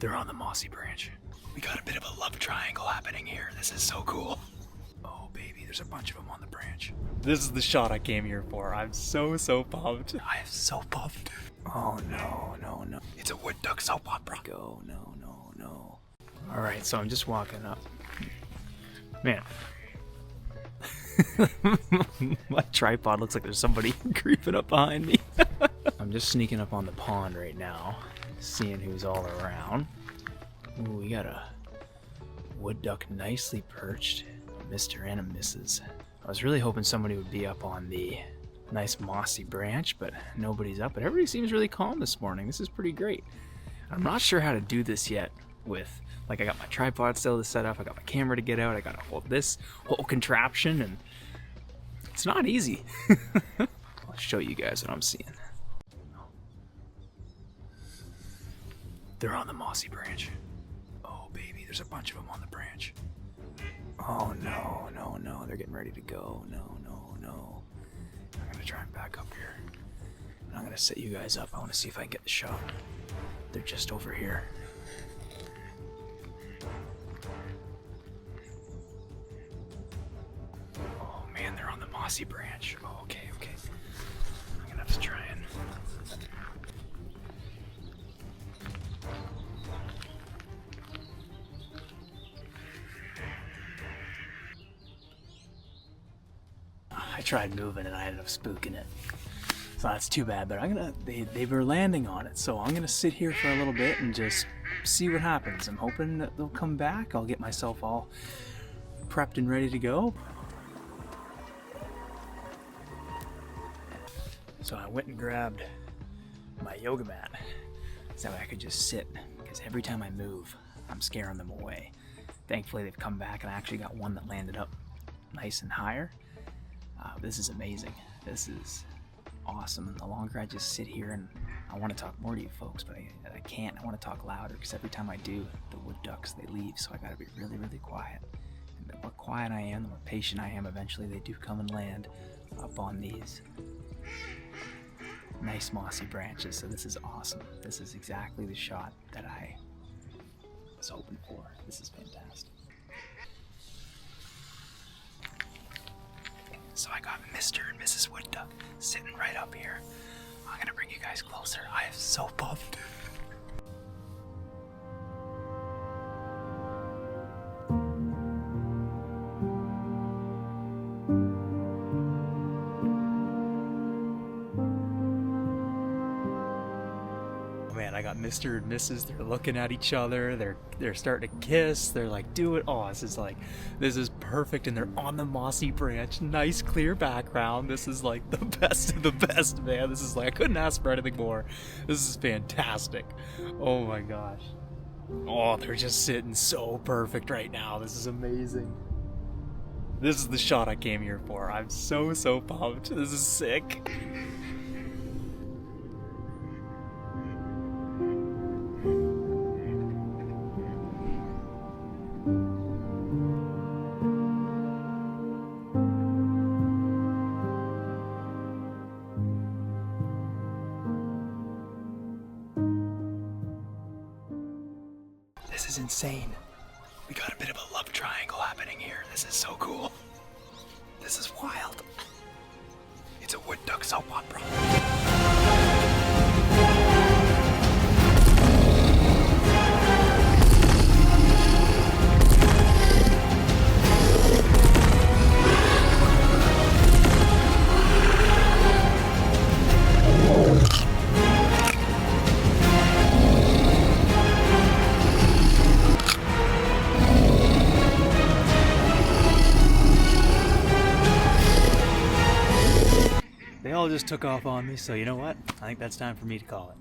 They're on the mossy branch. We got a bit of a love triangle happening here. This is so cool. Oh baby, there's a bunch of them on the branch. This is the shot I came here for. I'm so pumped. I am so pumped. Oh no. It's a wood duck soap opera. Go, no. Alright, so I'm just walking up. Man. My tripod looks like there's somebody creeping up behind me. I'm just sneaking up on the pond right now, seeing who's all around. Ooh, we got a wood duck nicely perched, Mr. and a Mrs. I was really hoping somebody would be up on the nice mossy branch, but nobody's up. But everybody seems really calm this morning. This is pretty great. I'm not sure how to do this yet with, like, I got my tripod still to set up, I got my camera to get out, I got to hold this whole contraption, and it's not easy. I'll show you guys what I'm seeing. They're on the mossy branch. Oh baby, there's a bunch of them on the branch. Oh no. They're getting ready to go. No. I'm gonna try and back up here. And I'm gonna set you guys up. I wanna see if I can get the shot. They're just over here. Oh man, they're on the mossy branch. Oh, okay. I'm gonna have to try and... I tried moving and I ended up spooking it. So that's too bad, but they were landing on it, so I'm gonna sit here for a little bit and just see what happens. I'm hoping that they'll come back. I'll get myself all prepped and ready to go. So I went and grabbed my yoga mat so that way I could just sit, because every time I move, I'm scaring them away. Thankfully they've come back and I actually got one that landed up nice and higher. This is amazing. This is awesome. And the longer I just sit here, and I want to talk more to you folks, but I can't. I want to talk louder because every time I do, the wood ducks, they leave. So I got to be really quiet. And the more quiet I am, the more patient I am, eventually they do come and land up on these nice mossy branches. So this is awesome. This is exactly the shot that I was hoping for. This is fantastic. So I got Mr. and Mrs. Wood Duck sitting right up here. I'm gonna bring you guys closer. I am so pumped. Man, I got Mr. and Mrs. They're looking at each other. They're starting to kiss. They're like, do it. Oh, this is perfect. And they're on the mossy branch. Nice clear background. This is like the best of the best, man. This is like, I couldn't ask for anything more. This is fantastic. Oh my gosh. Oh, they're just sitting so perfect right now. This is amazing. This is the shot I came here for. I'm so pumped. This is sick. This is insane. We got a bit of a love triangle happening here. This is so cool. This is wild. It's a wood duck soap opera. They all just took off on me, so you know what? I think that's time for me to call it.